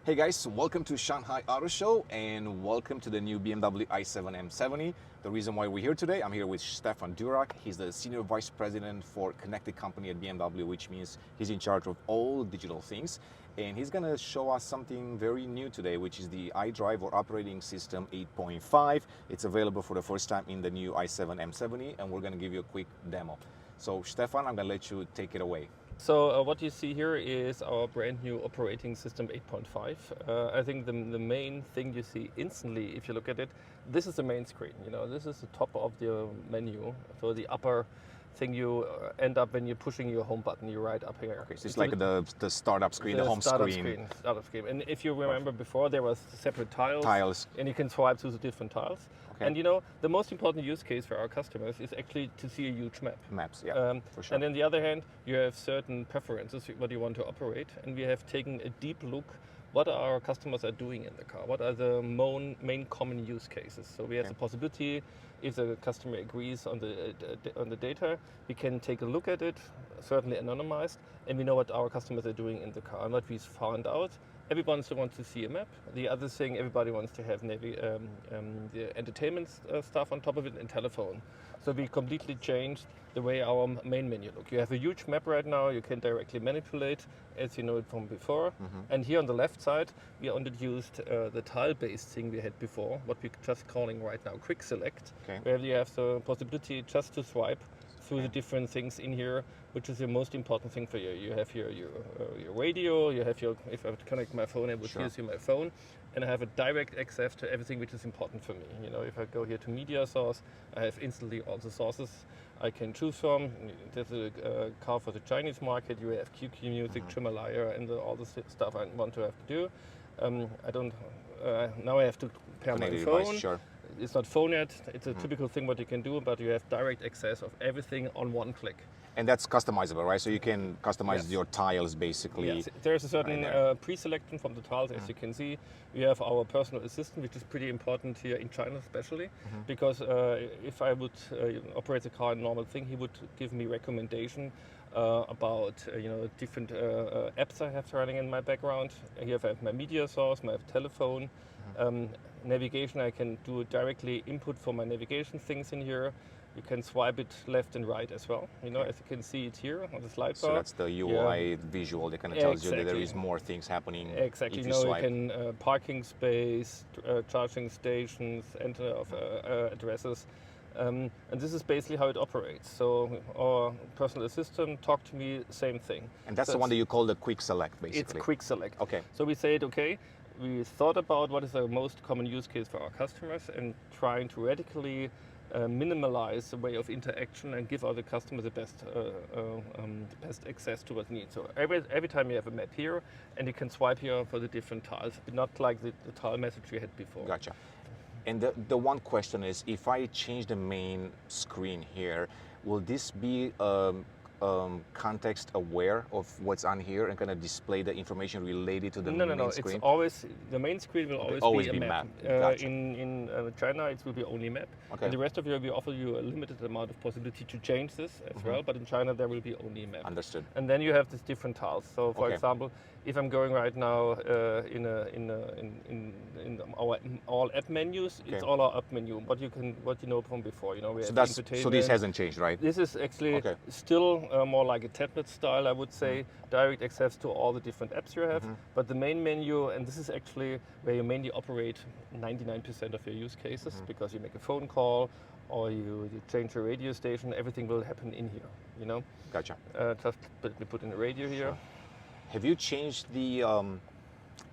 Hey guys, welcome to Shanghai Auto Show and welcome to the new BMW i7 M70. The reason why we're here today, I'm here with Stefan Durak. He's the Senior Vice President for Connected Company at BMW, which means he's in charge of all digital things. And he's gonna show us something very new today, which is the iDrive or Operating System 8.5. It's available for the first time in the new i7 M70 and we're gonna give you a quick demo. So Stefan, I'm gonna let you take it away. So what you see here is our brand new operating system 8.5. I think the main thing you see instantly, if you look at it, this is the main screen. You know, this is the top of the menu. So the upper thing you end up when you're pushing your home button, you're right up here. Okay, so it's like the startup screen, the home screen. Startup screen. And if you remember before, there was separate tiles. And you can swipe through the different tiles. Okay. And you know, the most important use case for our customers is actually to see a huge map. Maps, yeah, for sure. And on the other hand, you have certain preferences, what you want to operate. And we have taken a deep look what our customers are doing in the car. What are the main common use cases? So we have the possibility, if the customer agrees on the data, we can take a look at it, certainly anonymized, and we know what our customers are doing in the car. And what we found out, everyone wants to see a map. The other thing, everybody wants to have the entertainment stuff on top of it and telephone. So we completely changed the way our main menu look. You have a huge map right now, you can directly manipulate, as you know it from before. And here on the left side, we introduced the tile-based thing we had before, what we're just calling right now QuickSelect, where you have the possibility just to swipe through the different things in here, which is the most important thing for you. You have here your radio, you have your, if I would connect my phone, I would use my phone, and I have a direct access to everything which is important for me. You know, if I go here to media source, I have instantly all the sources I can choose from. There's a car for the Chinese market, you have QQ Music, Himalaya, and all the stuff I want to have to do. Now I have to pair my phone. Device, It's not phone yet, it's a typical thing what you can do, but you have direct access of everything on one click. And that's customizable, right? So you can customize your tiles basically. Yes, there's a certain pre-selection from the tiles, as you can see. We have our personal assistant, which is pretty important here in China especially, because if I would operate the car in a normal thing, he would give me recommendation about different apps I have running in my background. Here I have my media source, my telephone, navigation. I can do directly input for my navigation things in here. You can swipe it left and right as well. You know, as you can see it here on the slide bar. So that's the UI visual that kind of tells you that there is more things happening. Exactly. If you you know, swipe. you can parking space, charging stations, enter of addresses. And this is basically how it operates. So our personal assistant, talk to me, same thing. And that's the one that you call the QuickSelect, basically. It's QuickSelect. Okay. So we said, okay, we thought about what is the most common use case for our customers and trying to radically minimize the way of interaction and give our customers the best access to what they need. So every time you have a map here, and you can swipe here for the different tiles, but not like the tile message we had before. Gotcha. And the one question is, if I change the main screen here, will this be context aware of what's on here and kind of display the information related to the main screen? It's always, the main screen will always be a map. Gotcha. In China, it will be only map. Okay. In the rest of Europe, we offer you a limited amount of possibility to change this as well, but in China, there will be only map. Understood. And then you have these different tiles. So, for example, if I'm going right now in our all app menus, it's all our app menu. What you know from before, you know. We have so this hasn't changed, right? This is actually still more like a tablet style, I would say. Direct access to all the different apps you have. But the main menu, and this is actually where you mainly operate 99% of your use cases, because you make a phone call or you change your radio station. Everything will happen in here. You know. Gotcha. Just we put in a radio here. Sure. Have you changed the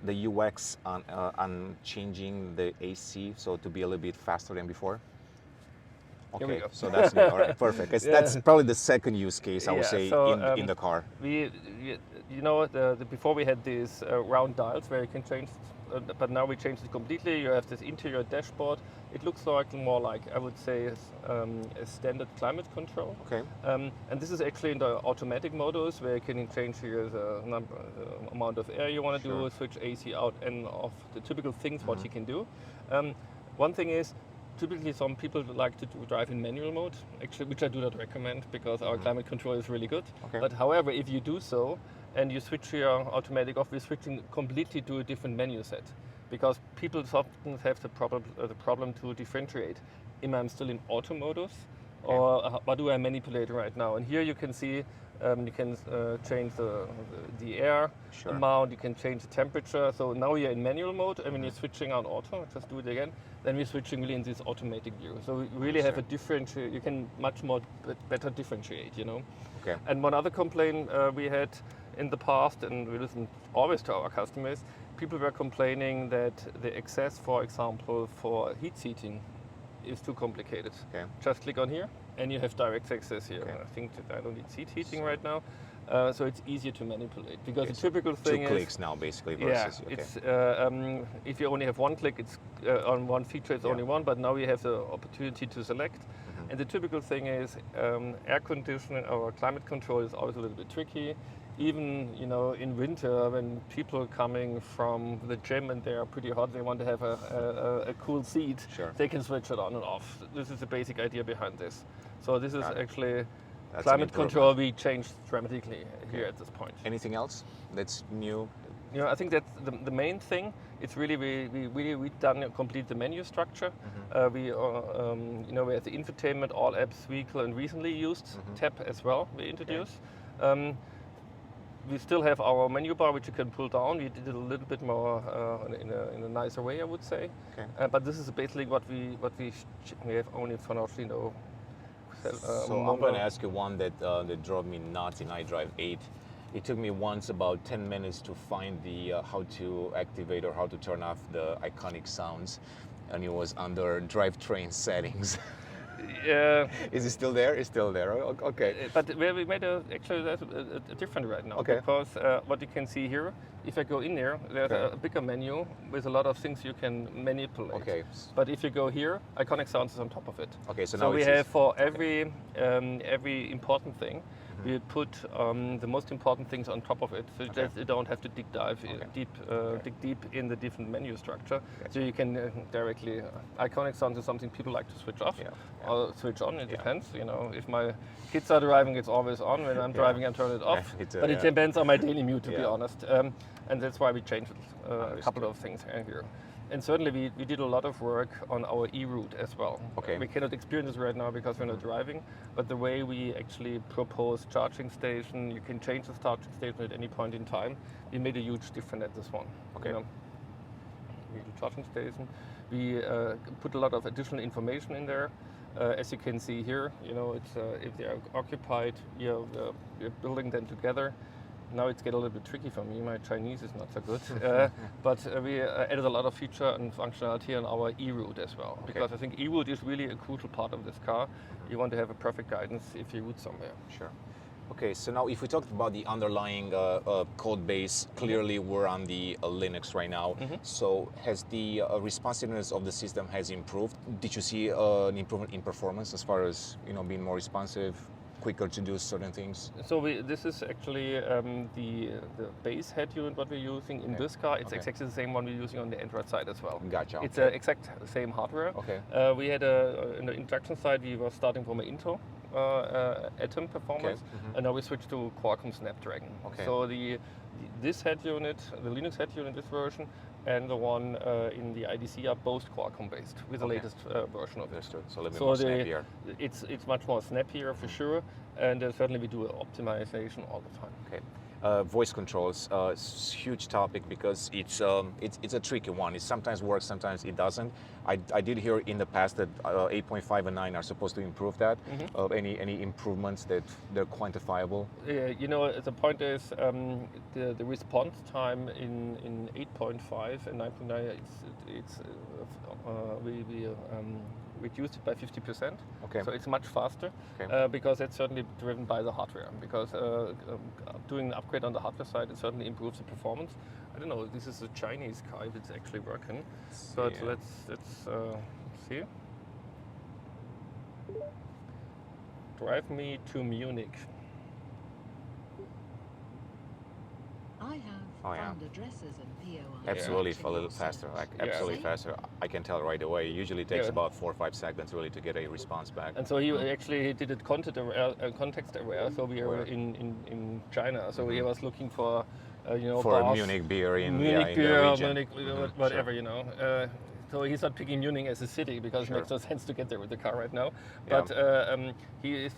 UX on changing the AC so to be a little bit faster than before? Okay, here we go. So that's new. All right, perfect. That's probably the second use case I would say in the car. Before we had these round dials where you can change, but now we changed it completely. You have this interior dashboard. It looks more like, I would say, a standard climate control. Okay. And this is actually in the automatic modus where you can change here the amount of air you want to do, switch AC out and off, the typical things what you can do. One thing is, typically some people like to drive in manual mode, actually, which I do not recommend because our climate control is really good. Okay. But however, if you do so, and you switch your automatic off, we're switching completely to a different menu set. Because people often have the problem to differentiate. Am I still in auto modus, or what do I manipulate right now? And here you can see you can change the air amount, you can change the temperature. So now you're in manual mode, and when you're switching on auto, just do it again, then we're switching really in this automatic view. So we really have a differentiate, you can much more better differentiate, you know. Okay. And one other complaint we had in the past, and we listen always to our customers, people were complaining that the access, for example, for heat seating is too complicated. Okay. Just click on here and you have direct access here. Okay. I think that I don't need seat heating right now. So it's easier to manipulate because the so typical thing 2 clicks now basically versus, it's if you only have one click, it's on one feature, it's only one, but now you have the opportunity to select. And the typical thing is air conditioning or climate control is always a little bit tricky. Even, you know, in winter when people coming from the gym and they are pretty hot, they want to have a cool seat, they can switch it on and off. This is the basic idea behind this. So this is actually climate control we changed dramatically here at this point. Anything else that's new? You know, I think that's the main thing. It's really we done complete the menu structure. We you know, we have the infotainment, all apps, vehicle, and recently used tab as well. We introduced. We still have our menu bar, which you can pull down. We did it a little bit more in a nicer way, I would say. But this is basically what we have only for now, you know. So I'm going to ask you one that drove me nuts in iDrive 8. It took me once about 10 minutes to find the how to activate or how to turn off the iconic sounds, and it was under drivetrain settings. Is it still there? It's still there. Okay. But where we made actually that's a different right now. Because what you can see here, if I go in there, there's a bigger menu with a lot of things you can manipulate. But if you go here, iconic sounds is on top of it. So now we have for every important thing, we put the most important things on top of it, so that you don't have to dig deep in the different menu structure. So you can directly, iconic sounds is something people like to switch off or switch on. It depends. You know, if my kids are driving, it's always on. When I'm driving, I turn it off. But it depends on my daily mood, to be honest. And that's why we changed a couple of things here. And certainly we did a lot of work on our e-route as well. We cannot experience this right now because we're not driving, but the way we actually propose charging station, you can change the charging station at any point in time. We made a huge difference at this one. You know, we do charging station. We put a lot of additional information in there. As you can see here, you know, it's if they are occupied, we're building them together. Now it's getting a little bit tricky for me. My Chinese is not so good. But we added a lot of feature and functionality on our e-route as well. Because I think e-route is really a crucial part of this car. You want to have a perfect guidance if you route somewhere. Okay, so now if we talked about the underlying code base, clearly we're on the Linux right now. So has the responsiveness of the system has improved? Did you see an improvement in performance as far as, you know, being more responsive, quicker to do certain things? So this is actually the base head unit what we're using in this car. It's exactly the same one we're using on the Android side as well. It's the exact same hardware. We had in the introduction side, we were starting from an Intel Atom performance, and now we switched to Qualcomm Snapdragon. So this head unit, the Linux head unit, this version, and the one in the IDC are both Qualcomm based with the latest version of it. So a little bit more snappier. It's much more snappier for sure, and certainly we do optimization all the time. Voice controls, it's a huge topic because it's a tricky one. It sometimes works, sometimes it doesn't. I did hear in the past that 8.5 and 9 are supposed to improve that. Any improvements that they're quantifiable? You know, the point is the response time in 8.5 and 9.9 we reduced it by 50%. So it's much faster because it's certainly driven by the hardware. Because doing an upgrade on the hardware side, it certainly improves the performance. I don't know, this is a Chinese car if it's actually working. But let's see. Drive me to Munich. I have Oh yeah. Found addresses and POI. Absolutely, matching a little your faster, search. like Yeah. absolutely faster. I can tell right away. It usually takes Yeah. about 4 or 5 seconds really to get a response back. And so he actually did it context aware. So we Where? are in China. So he was looking for, For a bars, Munich beer in, Munich in beer, the region. Munich, whatever, you know. So he's not picking Munich as a city because Sure. it makes no sense to get there with the car right now. Yeah. But he is,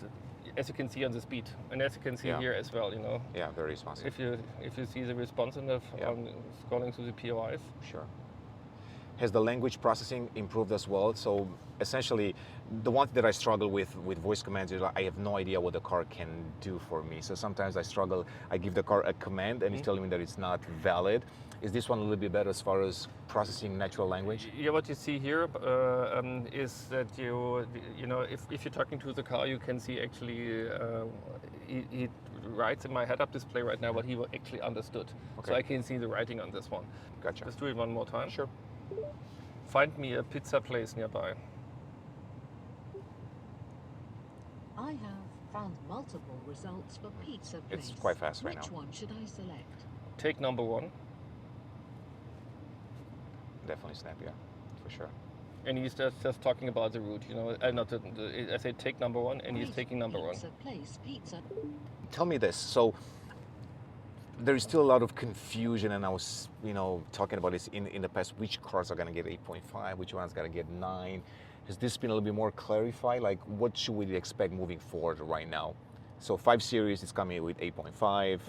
as you can see on the speed, and as you can see Yeah. here as well, you know. Yeah, very responsive. If you see the responsiveness Yeah. on scrolling through the POIs. Sure. Has the language processing improved as well? So essentially, the one thing that I struggle with voice commands is like, I have no idea what the car can do for me. So sometimes I struggle. I give the car a command and it's telling me that it's not valid. Is this one a little bit better as far as processing natural language? Yeah, what you see here is that you know if you're talking to the car, you can see actually he writes in my head-up display right now what he actually understood. Okay. So I can see the writing on this one. Gotcha. Let's do it one more time. Sure. Find me a pizza place nearby. I have found multiple results for pizza place. It's quite fast right Which now. one should I select? Take number one, Definitely snap, yeah, for sure. and he's just talking about the route. You know, I say take number one, and he's Great taking number one. Pizza place, pizza. Tell me this. So there is still a lot of confusion, and I was, talking about this in the past. Which cars are going to get 8.5? Which one's going to get 9? Has this been a little bit more clarified? Like, what should we expect moving forward right now? So 5 Series is coming with 8.5.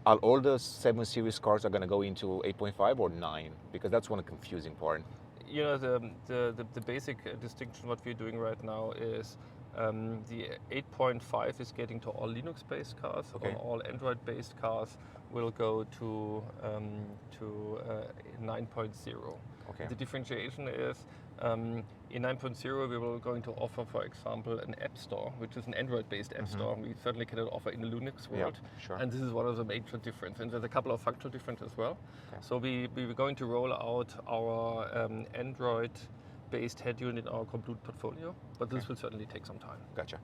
Are all the 7 Series cars are going to go into 8.5 or 9? Because that's one confusing part. You know, the basic distinction what we're doing right now is the 8.5 is getting to all Linux-based cars. Okay. All Android-based cars will go to 9.0. Okay. The differentiation is in 9.0 we will going to offer, for example, an app store, which is an Android-based app store. We certainly cannot offer in the Linux Yeah, world. sure. And this is one of the major differences. And there's a couple of functional differences as well. Okay. So we were going to roll out our Android-based head unit in our compute portfolio, but this will certainly take some time. Gotcha.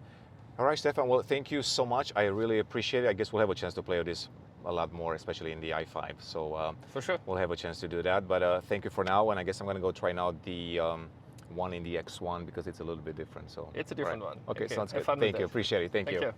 All right, Stefan. Well, thank you so much. I really appreciate it. I guess we'll have a chance to play with this a lot more, especially in the i5. So For sure. we'll have a chance to do that. But thank you for now. And I guess I'm going to go try now the one in the X1 because it's a little bit different. So It's a different all right. one. Okay, sounds have good. fun with Thank you. that. Appreciate it. Thank you. you.